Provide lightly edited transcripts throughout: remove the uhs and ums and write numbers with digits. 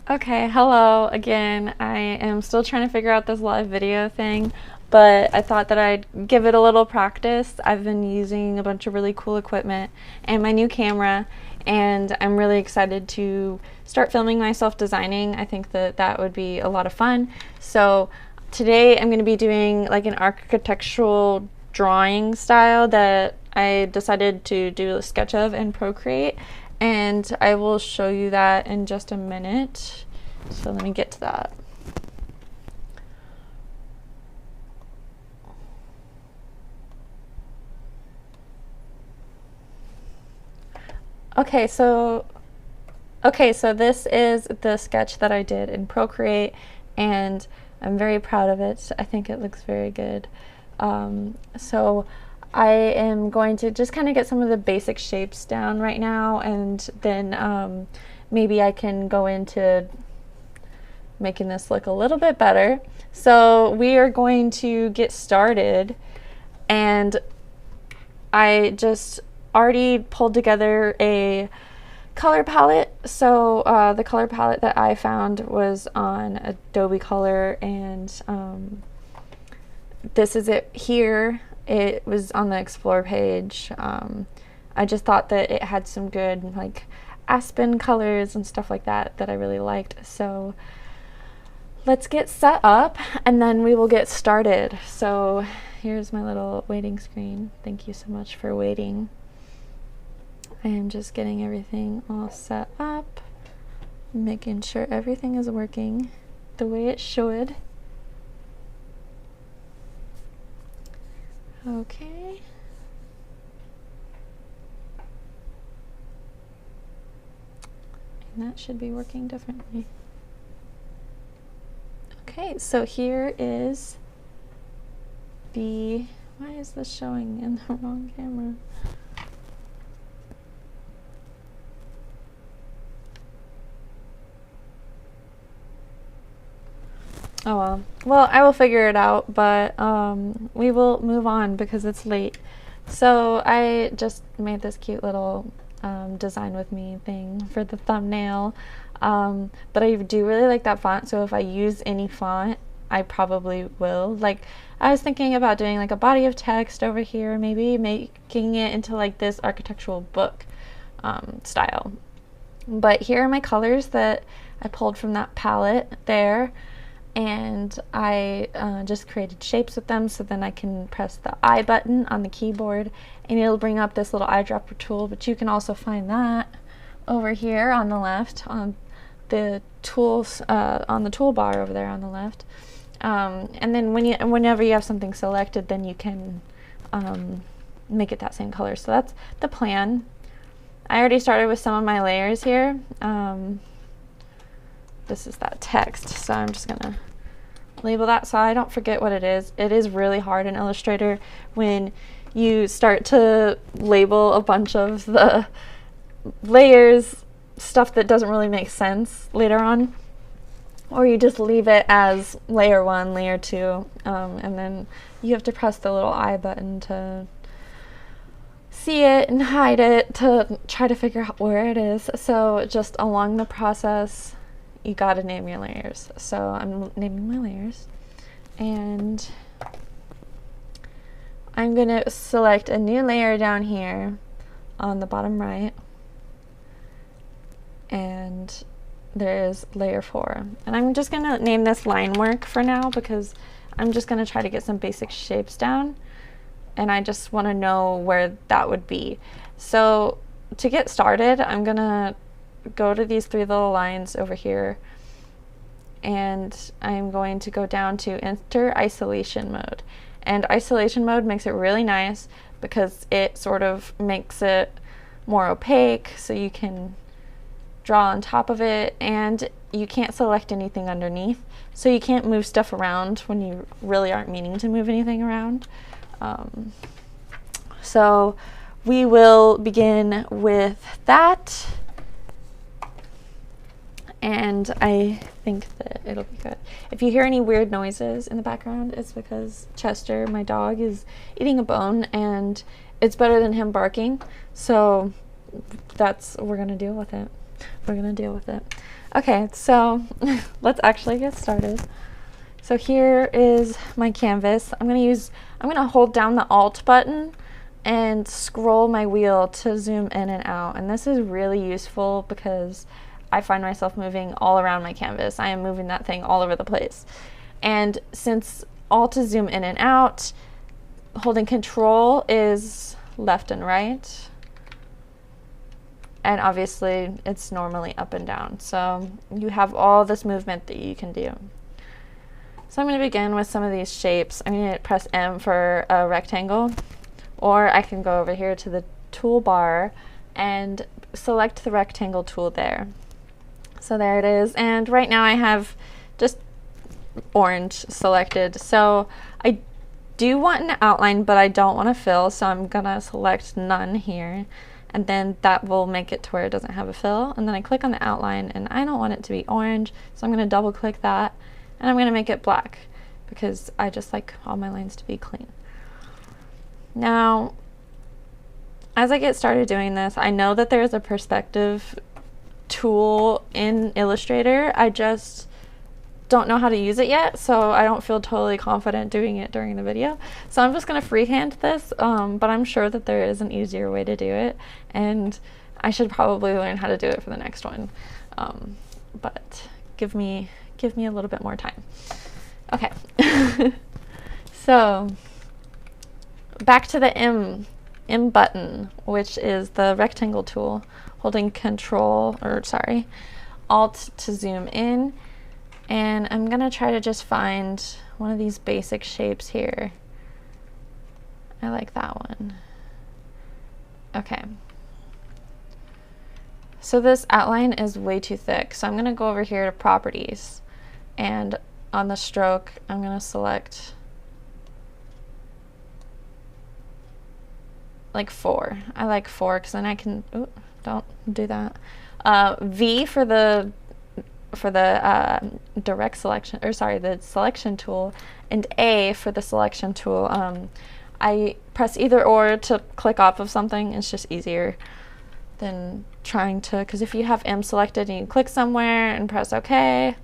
Okay, hello again. I am still trying to figure out this live video thing, but I thought that I'd give it a little practice. I've been using a bunch of really cool equipment and my new camera, and I'm really excited to start filming myself designing. I think that that would be a lot of fun. So today I'm going to be doing like an architectural drawing style that I decided to do a sketch of in Procreate, and I will show you that in just a minute. So let me get to that. Okay, so this is the sketch that I did in Procreate, and I'm very proud of it. I think it looks very good. So I am going to just kind of get some of the basic shapes down right now, and then maybe I can go into making this look a little bit better. So we are going to get started, and I just already pulled together a color palette. So the color palette that I found was on Adobe Color, and this is it here. It was on the Explore page. I just thought that it had some good like aspen colors and stuff like that that I really liked. So let's get set up and then we will get started. So here's my little waiting screen. Thank you so much for waiting. I am just getting everything all set up, making sure everything is working the way it should. Okay. And that should be working differently. Okay, so here is the, why is this showing in the wrong camera? Oh well. Well, I will figure it out, but we will move on because it's late. So I just made this cute little design with me thing for the thumbnail. But I do really like that font, so if I use any font, I probably will. Like, I was thinking about doing like a body of text over here, maybe making it into like this architectural book style. But here are my colors that I pulled from that palette there. And I just created shapes with them, so then I can press the I button on the keyboard and it'll bring up this little eyedropper tool, but you can also find that over here on the left on the tools, on the toolbar over there on the left. And then whenever you have something selected, then you can make it that same color. So that's the plan. I already started with some of my layers here. This is that text, so I'm just gonna label that so I don't forget what it is. It is really hard in Illustrator when you start to label a bunch of the layers, stuff that doesn't really make sense later on, or you just leave it as layer 1, layer 2, and then you have to press the little I button to see it and hide it to try to figure out where it is. So just along the process, you gotta name your layers. So I'm naming my layers, and I'm gonna select a new layer down here on the bottom right, and there's layer 4. And I'm just gonna name this line work for now because I'm just gonna try to get some basic shapes down, and I just wanna know where that would be. So to get started, I'm gonna go to these 3 little lines over here, and I'm going to go down to enter isolation mode. And isolation mode makes it really nice because it sort of makes it more opaque, so you can draw on top of it, and you can't select anything underneath, so you can't move stuff around when you really aren't meaning to move anything around. So we will begin with that, and I think that it'll be good. If you hear any weird noises in the background, it's because Chester, my dog, is eating a bone, and it's better than him barking, so we're gonna deal with it. we're gonna deal with it. Okay, so let's actually get started. So here is my canvas. I'm gonna hold down the Alt button and scroll my wheel to zoom in and out. And this is really useful because I find myself moving all around my canvas. I am moving that thing all over the place. And since Alt to zoom in and out, holding Control is left and right. And obviously it's normally up and down. So you have all this movement that you can do. So I'm going to begin with some of these shapes. I'm going to press M for a rectangle, or I can go over here to the toolbar and select the rectangle tool there. So there it is. And right now I have just orange selected. So I do want an outline, but I don't want to fill. So I'm going to select none here. And then that will make it to where it doesn't have a fill. And then I click on the outline and I don't want it to be orange. So I'm going to double click that. And I'm going to make it black because I just like all my lines to be clean. Now, as I get started doing this, I know that there's a perspective tool in Illustrator. I just don't know how to use it yet, so I don't feel totally confident doing it during the video. So I'm just going to freehand this, but I'm sure that there is an easier way to do it, and I should probably learn how to do it for the next one. But give me a little bit more time. Okay. So back to the M button, which is the rectangle tool, holding Alt to zoom in. And I'm gonna try to just find one of these basic shapes here. I like that one. Okay. So this outline is way too thick, so I'm gonna go over here to Properties, and on the stroke, I'm gonna select like 4. I like 4 because then I can, ooh, don't do that. V for the direct selection, or sorry, the selection tool, and A for the selection tool. I press either or to click off of something. It's just easier than trying to, because if you have M selected and you click somewhere and press OK,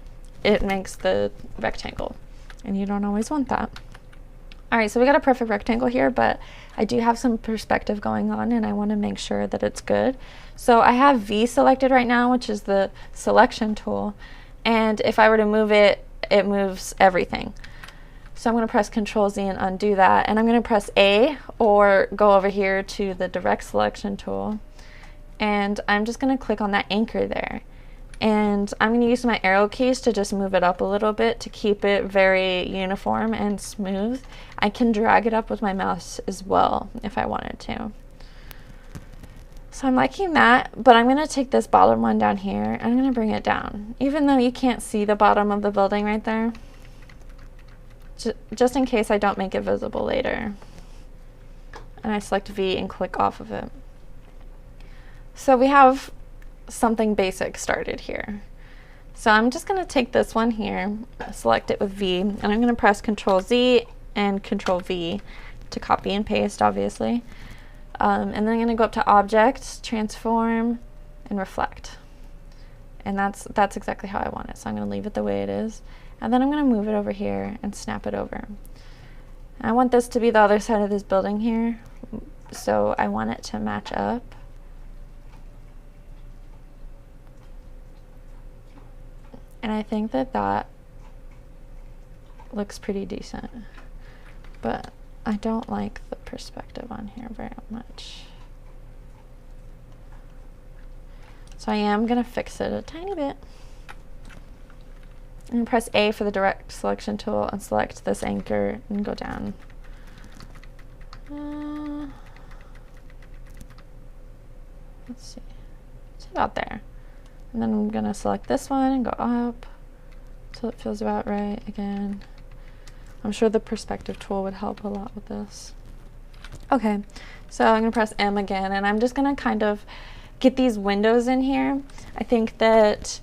it makes the rectangle, and you don't always want that. All right, so we got a perfect rectangle here, but I do have some perspective going on and I want to make sure that it's good. So I have V selected right now, which is the selection tool. And if I were to move it, it moves everything. So I'm going to press Control Z and undo that. And I'm going to press A or go over here to the direct selection tool. And I'm just going to click on that anchor there. And I'm going to use my arrow keys to just move it up a little bit to keep it very uniform and smooth. I can drag it up with my mouse as well if I wanted to. So I'm liking that, but I'm going to take this bottom one down here and I'm going to bring it down. Even though you can't see the bottom of the building right there, just in case I don't make it visible later. And I select V and click off of it. So we have something basic started here. So I'm just going to take this one here, select it with V, and I'm going to press Control Z and Control V to copy and paste, obviously. And then I'm going to go up to Object, Transform, and Reflect. And that's exactly how I want it. So I'm going to leave it the way it is. And then I'm going to move it over here and snap it over. And I want this to be the other side of this building here. So I want it to match up. And I think that that looks pretty decent, but I don't like the perspective on here very much. So I am going to fix it a tiny bit. And press A for the direct selection tool and select this anchor and go down. Let's see, it's about there. And then I'm going to select this one and go up until it feels about right again. I'm sure the perspective tool would help a lot with this. Okay, so I'm going to press M again, and I'm just going to kind of get these windows in here. I think that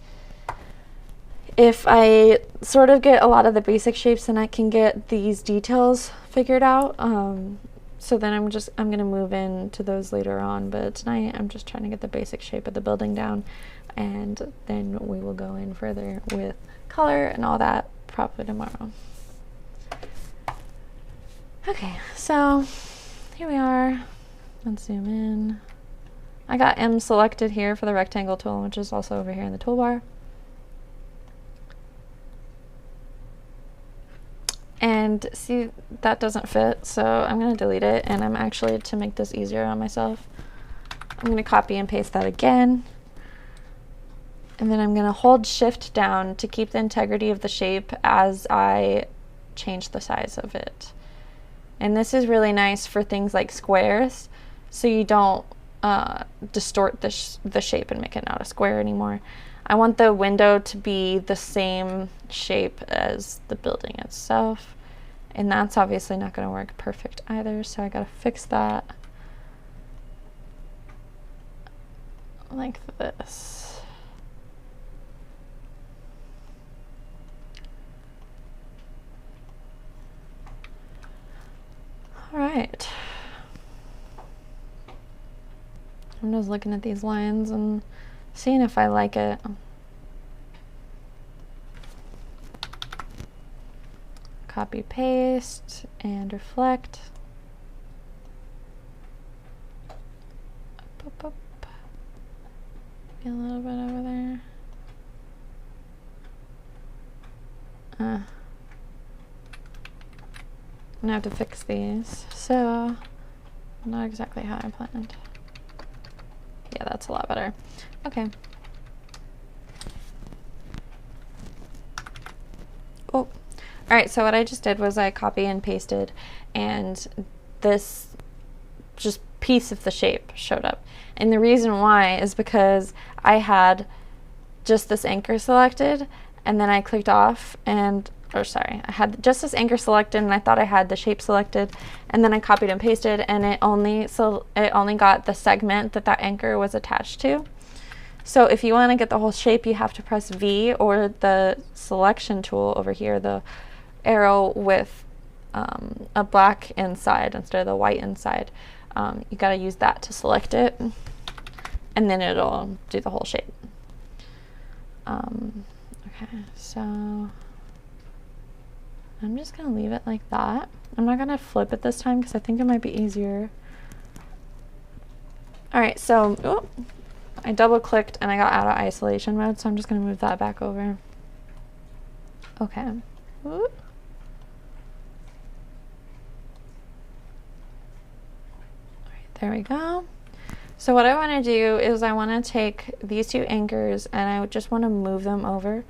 if I sort of get a lot of the basic shapes, then I can get these details figured out. So then I'm going to move into those later on, but tonight I'm just trying to get the basic shape of the building down. and then we will go in further with color and all that probably tomorrow. Okay, so here we are. Let's zoom in. I got M selected here for the rectangle tool, which is also over here in the toolbar. And see, that doesn't fit, so I'm going to delete it, and I'm actually, to make this easier on myself, I'm going to copy and paste that again. And then I'm going to hold shift down to keep the integrity of the shape as I change the size of it. And this is really nice for things like squares, so you don't distort the shape and make it not a square anymore. I want the window to be the same shape as the building itself, and that's obviously not going to work perfect either, so I got to fix that like this. All right. I'm just looking at these lines and seeing if I like it. Copy, paste, and reflect. Up, up, up. Be a little bit over there. I'm gonna have to fix these. So, not exactly how I planned. Yeah, that's a lot better. Okay. Oh, all right, so what I just did was I copy and pasted, and this just piece of the shape showed up. And the reason why is because I had just this anchor selected, and then I clicked off, and I had just this anchor selected, and I thought I had the shape selected, and then I copied and pasted, and it only got the segment that that anchor was attached to. So if you want to get the whole shape, you have to press V or the selection tool over here, the arrow with a black inside instead of the white inside. You got to use that to select it, and then it'll do the whole shape. Okay, so I'm just going to leave it like that. I'm not going to flip it this time because I think it might be easier. All right, so I double clicked and I got out of isolation mode, so I'm just going to move that back over. Okay. All right, there we go. So what I want to do is I want to take these two anchors and I just want to move them over.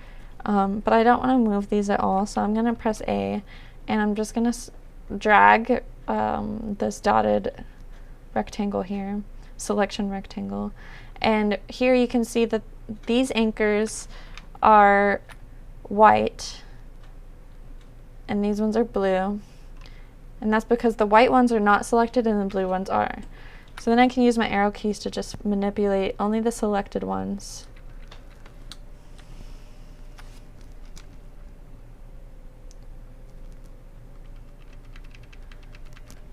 But I don't want to move these at all, so I'm going to press A, and I'm just going to drag this dotted rectangle here, selection rectangle. And here you can see that these anchors are white, and these ones are blue. And that's because the white ones are not selected and the blue ones are. So then I can use my arrow keys to just manipulate only the selected ones.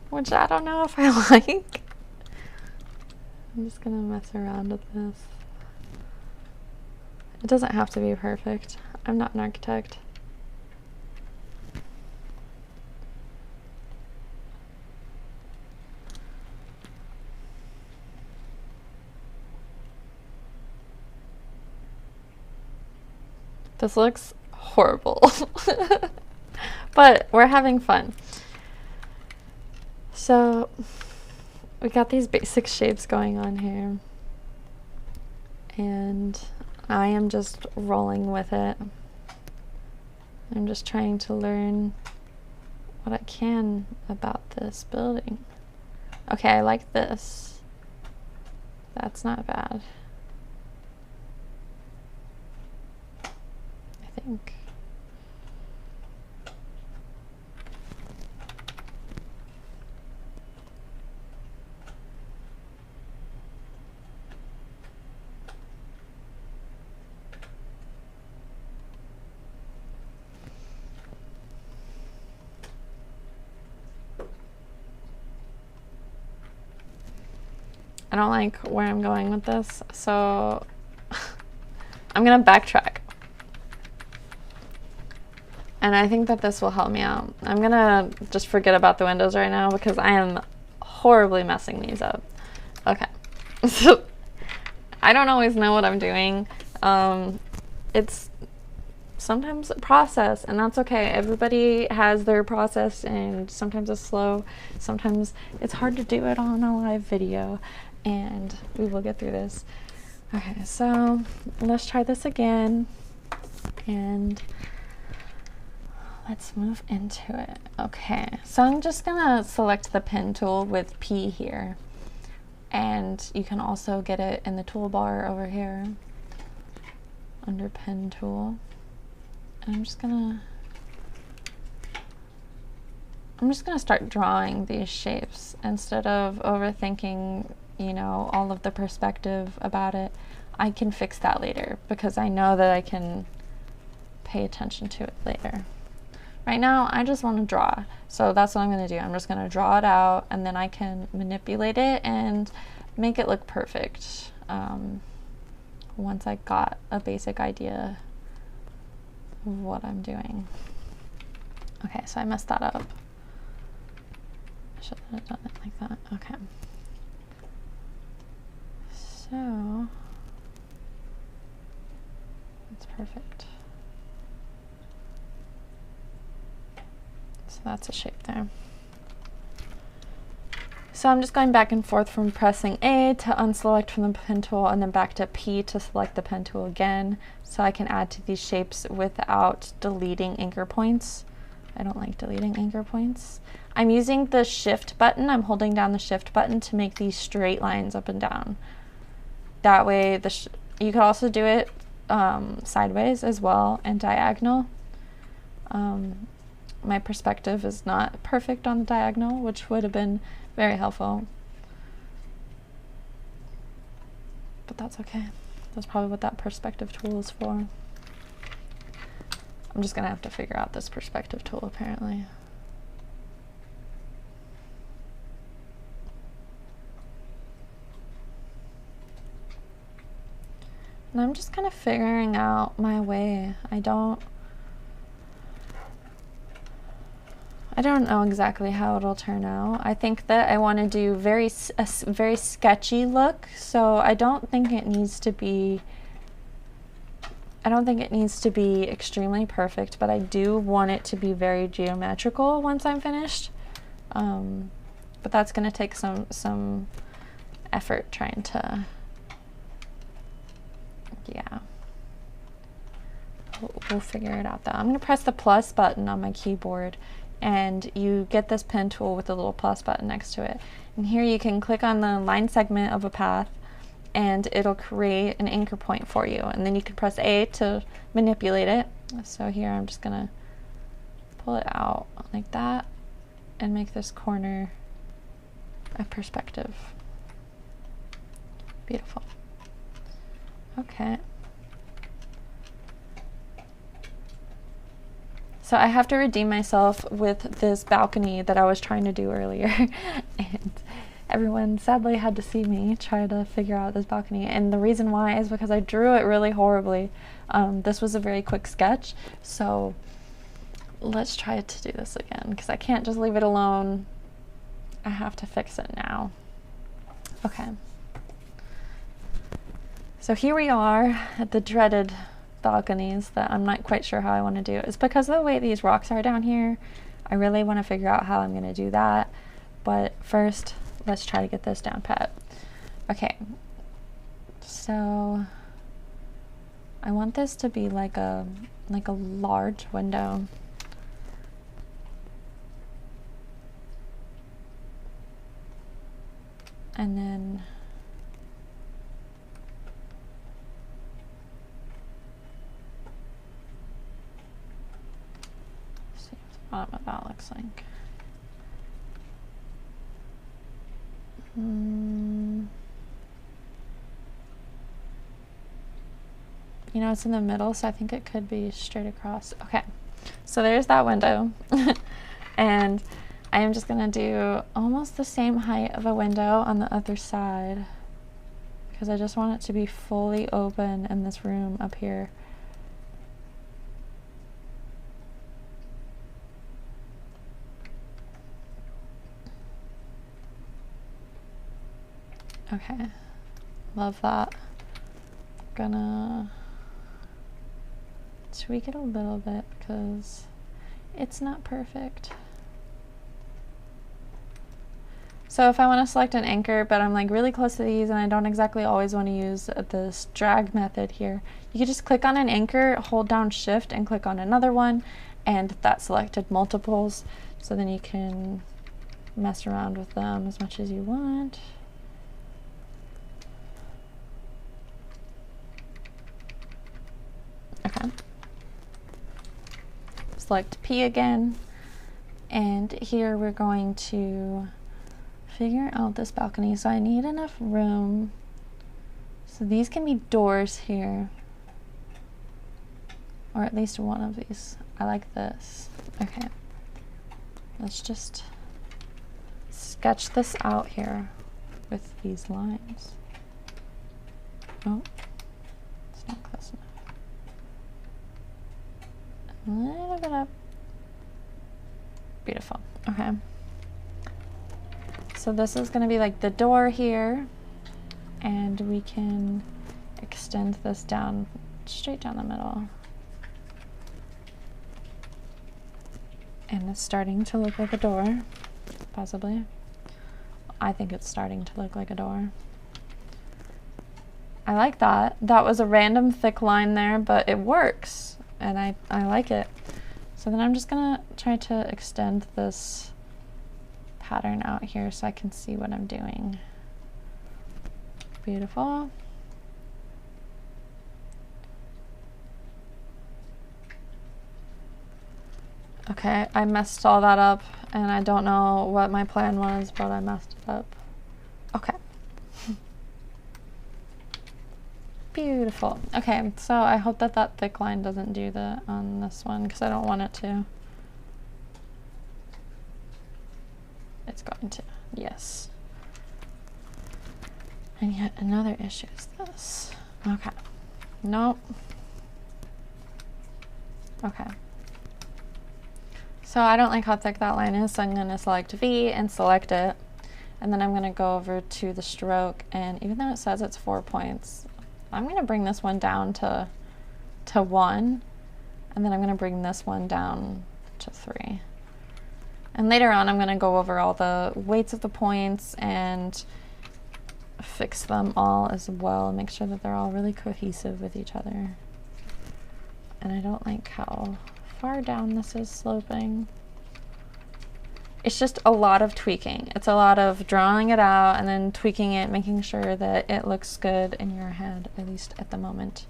Which I don't know if I like. I'm just gonna mess around with this. It doesn't have to be perfect. I'm not an architect. This looks horrible. But we're having fun. So we got these basic shapes going on here, and I am just rolling with it. I'm just trying to learn what I can about this building. Okay, I like this. That's not bad, I think. I don't like where I'm going with this, so I'm gonna backtrack. And I think that this will help me out. I'm gonna just forget about the windows right now because I am horribly messing these up. Okay, so I don't always know what I'm doing. It's sometimes a process, and that's okay. Everybody has their process, and sometimes it's slow. Sometimes it's hard to do it on a live video, and we will get through this. Okay, so let's try this again, and let's move into it. Okay, so I'm just gonna select the pen tool with P here, and you can also get it in the toolbar over here under pen tool. And I'm just gonna start drawing these shapes instead of overthinking, you know, all of the perspective about it. I can fix that later because I know that I can pay attention to it later. Right now, I just want to draw. So that's what I'm going to do. I'm just going to draw it out, and then I can manipulate it and make it look perfect once I got a basic idea of what I'm doing. Okay, so I messed that up. I should have done it like that. Okay. So that's perfect. So that's a shape there. So I'm just going back and forth from pressing A to unselect from the pen tool and then back to P to select the pen tool again, so I can add to these shapes without deleting anchor points. I don't like deleting anchor points. I'm using the shift button. I'm holding down the shift button to make these straight lines up and down. That way, you could also do it sideways as well and diagonal. My perspective is not perfect on the diagonal, which would have been very helpful. But that's okay. That's probably what that perspective tool is for. I'm just gonna have to figure out this perspective tool apparently. And I'm just kind of figuring out my way. I don't know exactly how it'll turn out. I think that I want to do a very sketchy look, so I don't think it needs to be extremely perfect, but I do want it to be very geometrical once I'm finished. But that's going to take some effort trying to, yeah. We'll figure it out though. I'm going to press the plus button on my keyboard, and you get this pen tool with the little plus button next to it. And here you can click on the line segment of a path, and it'll create an anchor point for you. And then you can press A to manipulate it. So here I'm just gonna pull it out like that and make this corner a perspective. Beautiful. Okay. So I have to redeem myself with this balcony that I was trying to do earlier. And everyone sadly had to see me try to figure out this balcony. And the reason why is because I drew it really horribly. This was a very quick sketch. So let's try to do this again, because I can't just leave it alone. I have to fix it now. Okay. So here we are at the dreaded balconies that I'm not quite sure how I want to do. It's because of the way these rocks are down here. I really want to figure out how I'm going to do that. But first, let's try to get this down pat. Okay. So I want this to be like a large window. And then what that looks like. You know, it's in the middle, so I think it could be straight across. Okay, so there's that window. And I am just gonna do almost the same height of a window on the other side. because I just want it to be fully open in this room up here. Okay, love that. Gonna tweak it a little bit because it's not perfect. So if I want to select an anchor, but I'm like really close to these and I don't exactly always want to use this drag method here, you can just click on an anchor, hold down shift and click on another one, and that selected multiples. So then you can mess around with them as much as you want. Okay. Select P again, and here we're going to figure out this balcony. So I need enough room. So these can be doors here, or at least one of these. I like this. Okay. Let's just sketch this out here with these lines. Oh, it's not close enough. A little bit up. Beautiful. Okay. So this is going to be like the door here, and we can extend this down, straight down the middle. And it's starting to look like a door, possibly. I think it's starting to look like a door. I like that. That was a random thick line there, but it works. And I like it. So then I'm just gonna try to extend this pattern out here so I can see what I'm doing. Beautiful. Okay, I messed all that up and I don't know what my plan was, but I messed it up. Okay. Beautiful. Okay, so I hope that that thick line doesn't do that on this one because I don't want it to. It's going to, yes. And yet another issue is this. Okay. Nope. Okay. So I don't like how thick that line is, so I'm going to select V and select it. And then I'm going to go over to the stroke, and even though it says it's 4 points, I'm going to bring this one down to 1, and then I'm going to bring this one down to 3. And later on I'm going to go over all the weights of the points and fix them all as well and make sure that they're all really cohesive with each other. And I don't like how far down this is sloping. It's just a lot of tweaking. It's a lot of drawing it out and then tweaking it, making sure that it looks good in your head, at least at the moment.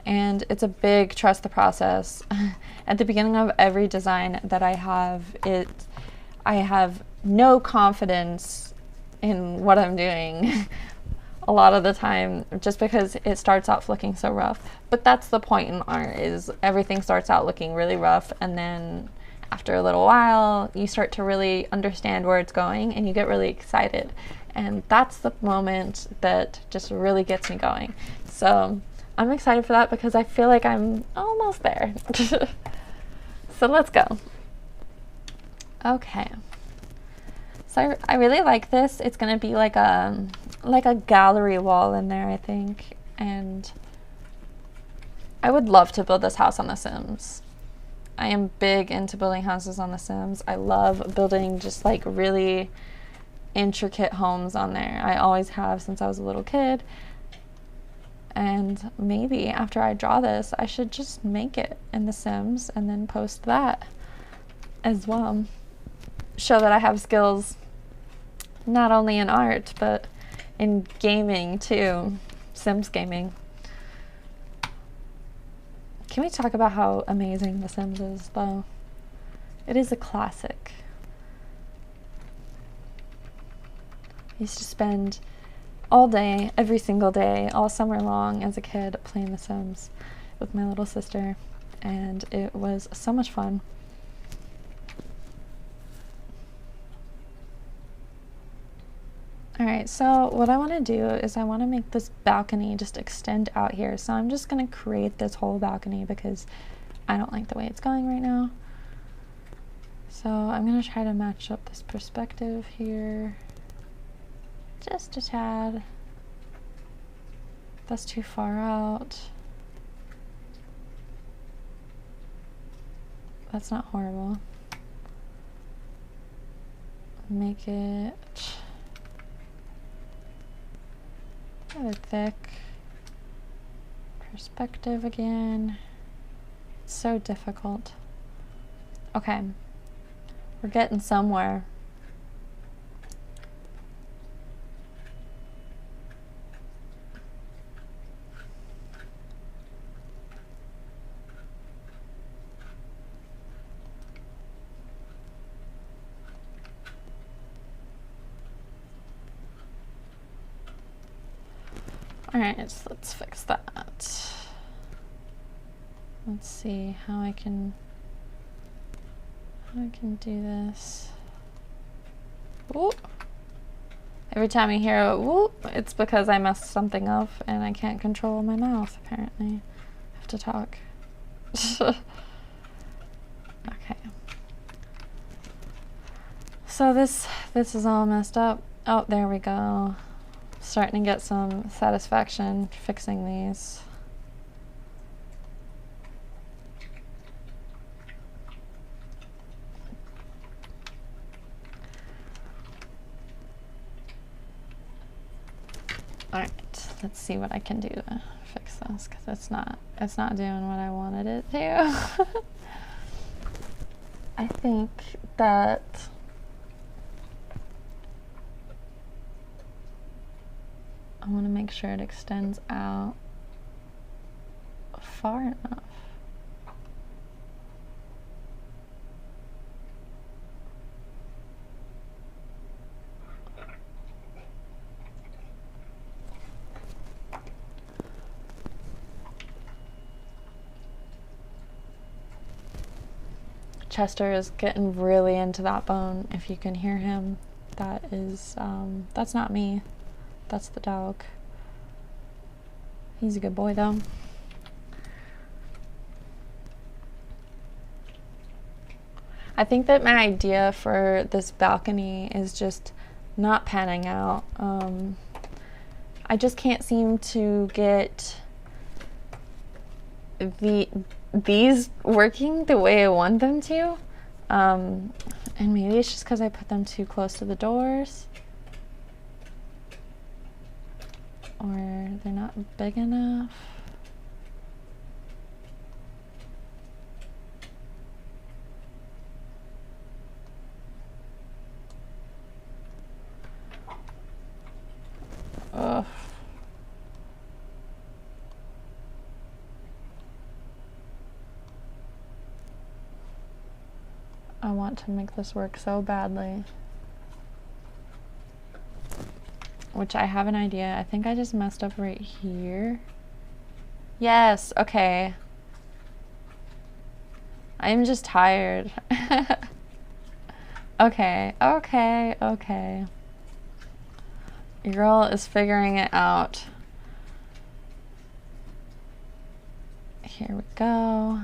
And it's a big trust the process. At the beginning of every design that I have no confidence in what I'm doing a lot of the time, just because it starts off looking so rough. But that's the point in art, is everything starts out looking really rough, and then after a little while you start to really understand where it's going and you get really excited, and that's the moment that just really gets me going. So I'm excited for that because I feel like I'm almost there. So let's go. Okay, so I really like this. It's gonna be like a gallery wall in there, I think, and I would love to build this house on The Sims. I am big into building houses on The Sims. I love building just like really intricate homes on there. I always have since I was a little kid. And maybe after I draw this, I should just make it in The Sims and then post that as well. Show that I have skills not only in art, but in gaming too. Sims gaming. Can we talk about how amazing The Sims is, though? It is a classic. I used to spend all day, every single day, all summer long as a kid playing The Sims with my little sister, and it was so much fun. Alright, so what I want to do is I want to make this balcony just extend out here. So I'm just going to create this whole balcony because I don't like the way it's going right now. So I'm going to try to match up this perspective here just a tad. That's too far out. That's not horrible. Make it rather thick. Perspective again. It's so difficult. Okay, we're getting somewhere. Alright, so let's fix that. Let's see how I can do this. Ooh. Every time you hear a whoop, it's because I messed something up and I can't control my mouth, apparently. I have to talk. Okay. So this is all messed up. Oh, there we go. Starting to get some satisfaction fixing these. Alright, let's see what I can do to fix this, because it's not doing what I wanted it to. I think that I want to make sure it extends out far enough. Chester is getting really into that bone. If you can hear him, that is, that's not me. That's the dog. He's a good boy though. I think that my idea for this balcony is just not panning out. I just can't seem to get these working the way I want them to. And maybe it's just because I put them too close to the doors. Or they're not big enough. Ugh. I want to make this work so badly. Which I have an idea. I think I just messed up right here. Yes, okay. I'm just tired. Okay. Your girl is figuring it out. Here we go.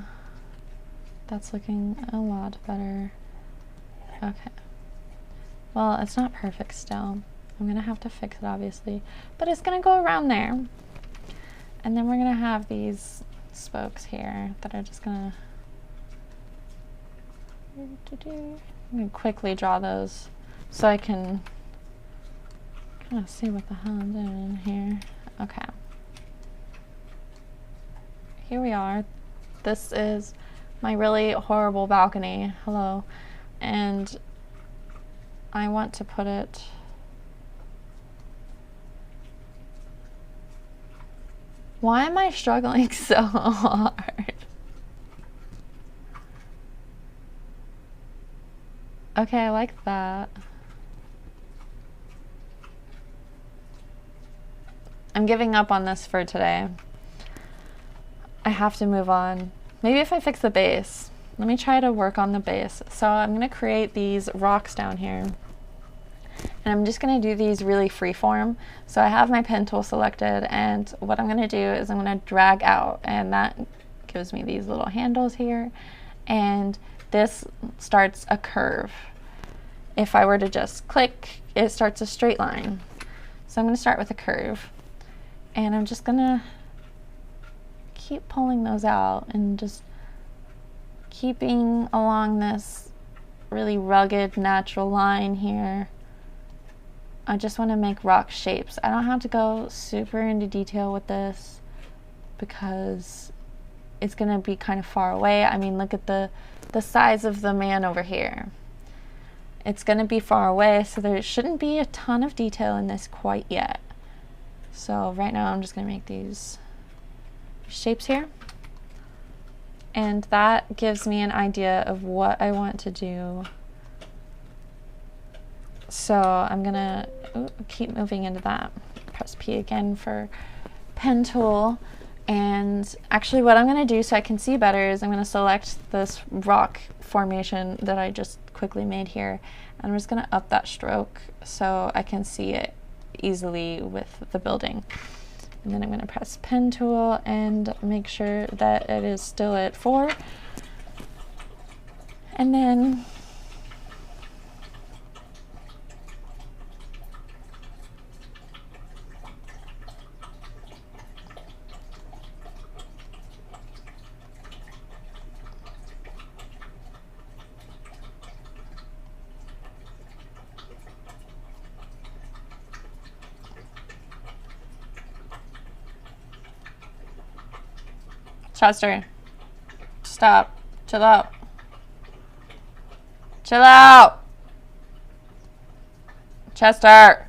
That's looking a lot better. Okay. Well, it's not perfect still. I'm gonna have to fix it obviously, but it's gonna go around there. And then we're gonna have these spokes here that are just gonna... I'm gonna quickly draw those so I can kind of see what the hell I'm doing here. Okay. Here we are. This is my really horrible balcony. Hello. And I want to put it... Why am I struggling so hard? Okay, I like that. I'm giving up on this for today. I have to move on. Maybe if I fix the base. Let me try to work on the base. So I'm going to create these rocks down here. And I'm just going to do these really freeform. So I have my pen tool selected, and what I'm going to do is I'm going to drag out, and that gives me these little handles here, and this starts a curve. If I were to just click, it starts a straight line. So I'm going to start with a curve, and I'm just going to keep pulling those out and just keeping along this really rugged natural line here. I just want to make rock shapes. I don't have to go super into detail with this because it's going to be kind of far away. I mean, look at the size of the man over here. It's going to be far away, so there shouldn't be a ton of detail in this quite yet. So right now I'm just going to make these shapes here. And that gives me an idea of what I want to do. So I'm going to keep moving into that. Press P again for pen tool. And actually what I'm going to do so I can see better is I'm going to select this rock formation that I just quickly made here. And I'm just going to up that stroke so I can see it easily with the building. And then I'm going to press pen tool and make sure that it is still at 4. And then Chester, stop, chill out, chill out, Chester.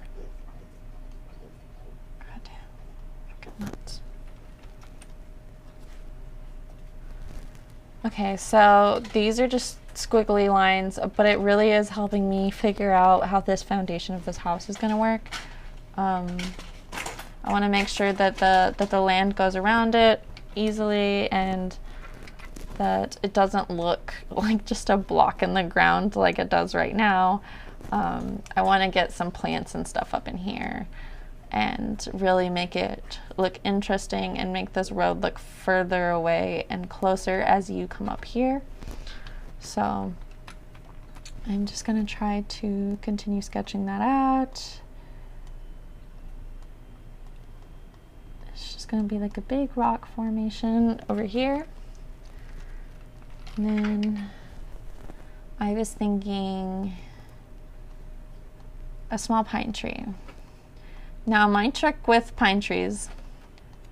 Goddamn, fucking nuts. Okay, so these are just squiggly lines, but it really is helping me figure out how this foundation of this house is going to work. I want to make sure that the land goes around it easily and that it doesn't look like just a block in the ground like it does right now. I want to get some plants and stuff up in here and really make it look interesting and make this road look further away and closer as you come up here. So I'm just going to try to continue sketching that out. It's just going to be like a big rock formation over here. And then I was thinking a small pine tree. Now my trick with pine trees,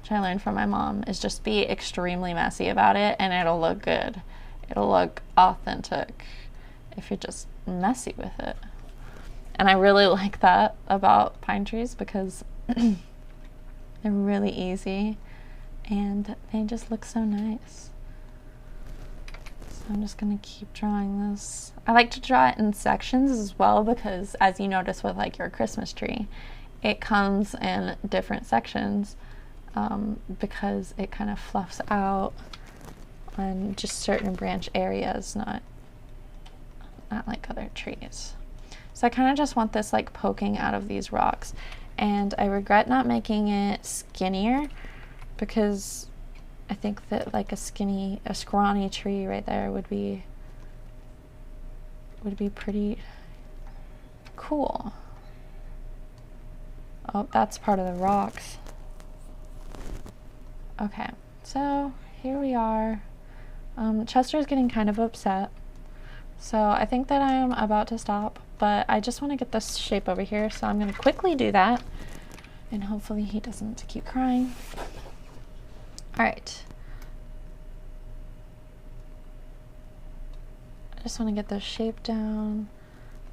which I learned from my mom, is just be extremely messy about it and it'll look good. It'll look authentic if you're just messy with it. And I really like that about pine trees because they're really easy and they just look so nice. So I'm just going to keep drawing this. I like to draw it in sections as well because, as you notice with like your Christmas tree, it comes in different sections because it kind of fluffs out on just certain branch areas, not like other trees. So I kind of just want this like poking out of these rocks. And I regret not making it skinnier because I think that like a scrawny tree right there would be pretty cool. Oh, that's part of the rocks. Okay, so here we are. Chester's getting kind of upset. So I think that I'm about to stop, but I just want to get this shape over here, so I'm going to quickly do that, and hopefully he doesn't keep crying. Alright. I just want to get this shape down.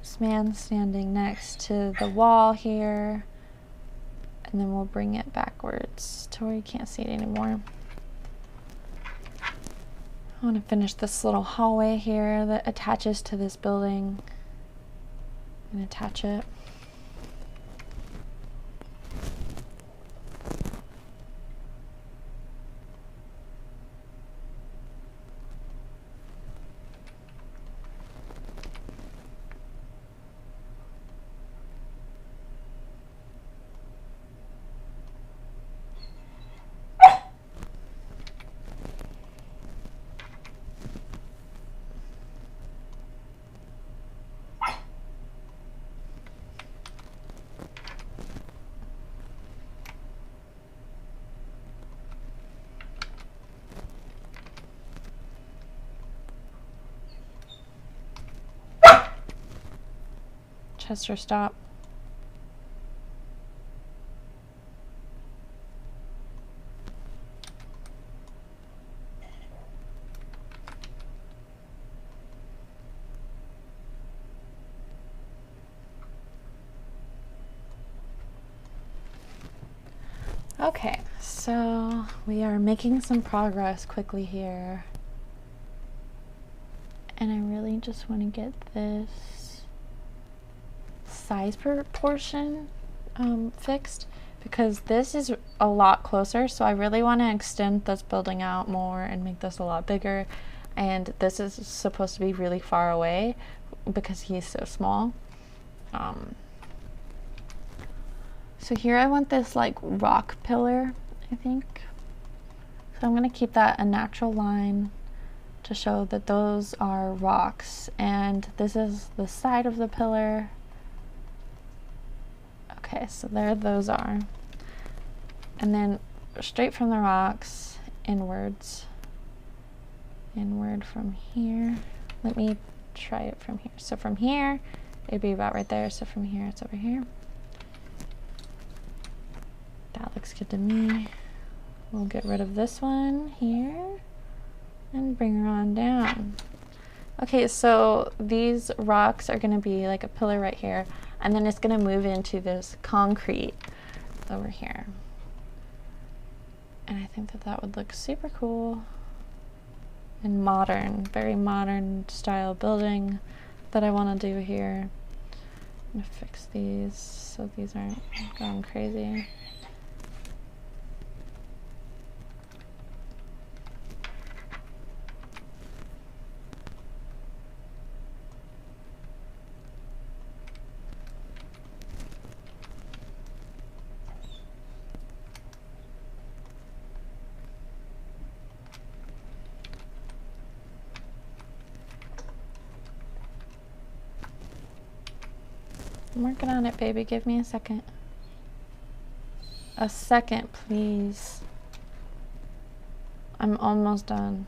This man standing next to the wall here, and then we'll bring it backwards to where you can't see it anymore. I want to finish this little hallway here that attaches to this building. I'm going to attach it. Chester, stop. Okay, so we are making some progress quickly here. And I really just want to get this size proportion fixed, because this is a lot closer, so I really want to extend this building out more and make this a lot bigger. And this is supposed to be really far away because he's so small. So here I want this like rock pillar, I think. So I'm going to keep that a natural line to show that those are rocks. And this is the side of the pillar. Okay, so there those are. And then straight from the rocks, inwards. Inward from here. Let me try it from here. So from here, it'd be about right there. So from here, it's over here. That looks good to me. We'll get rid of this one here and bring her on down. Okay, so these rocks are going to be like a pillar right here, and then it's going to move into this concrete over here. And I think that that would look super cool and modern, very modern style building that I want to do here. I'm going to fix these so these aren't going crazy. I'm working on it, baby. Give me a second. A second, please. I'm almost done.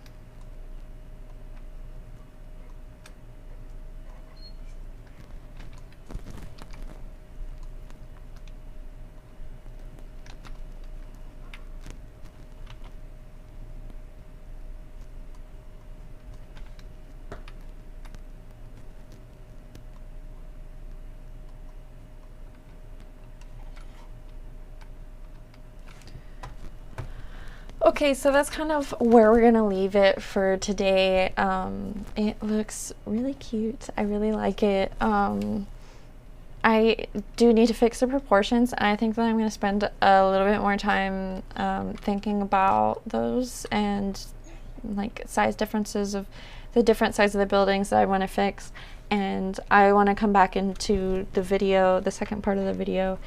Okay, so that's kind of where we're gonna leave it for today. It looks really cute. I really like it. I do need to fix the proportions. I think that I'm gonna spend a little bit more time thinking about those and like size differences of the different sides of the buildings that I want to fix. And I want to come back into the video, the second part of the video,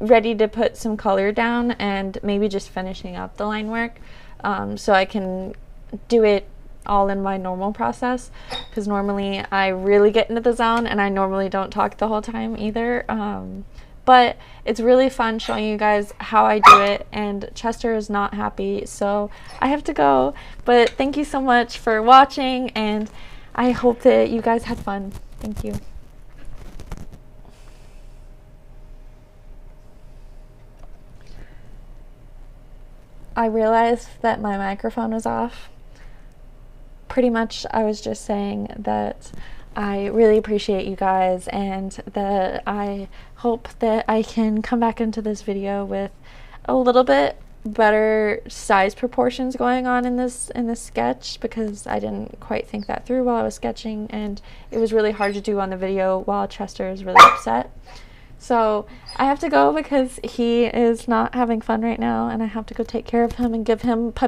ready to put some color down and maybe just finishing up the line work, so I can do it all in my normal process, because normally I really get into the zone and I normally don't talk the whole time either. But it's really fun showing you guys how I do it, and Chester is not happy, so I have to go. But thank you so much for watching, and I hope that you guys had fun. Thank you. I realized that my microphone was off. Pretty much I was just saying that I really appreciate you guys, and that I hope that I can come back into this video with a little bit better size proportions going on in this sketch, because I didn't quite think that through while I was sketching, and it was really hard to do on the video while Chester is really upset. So I have to go because he is not having fun right now, and I have to go take care of him and give him puppy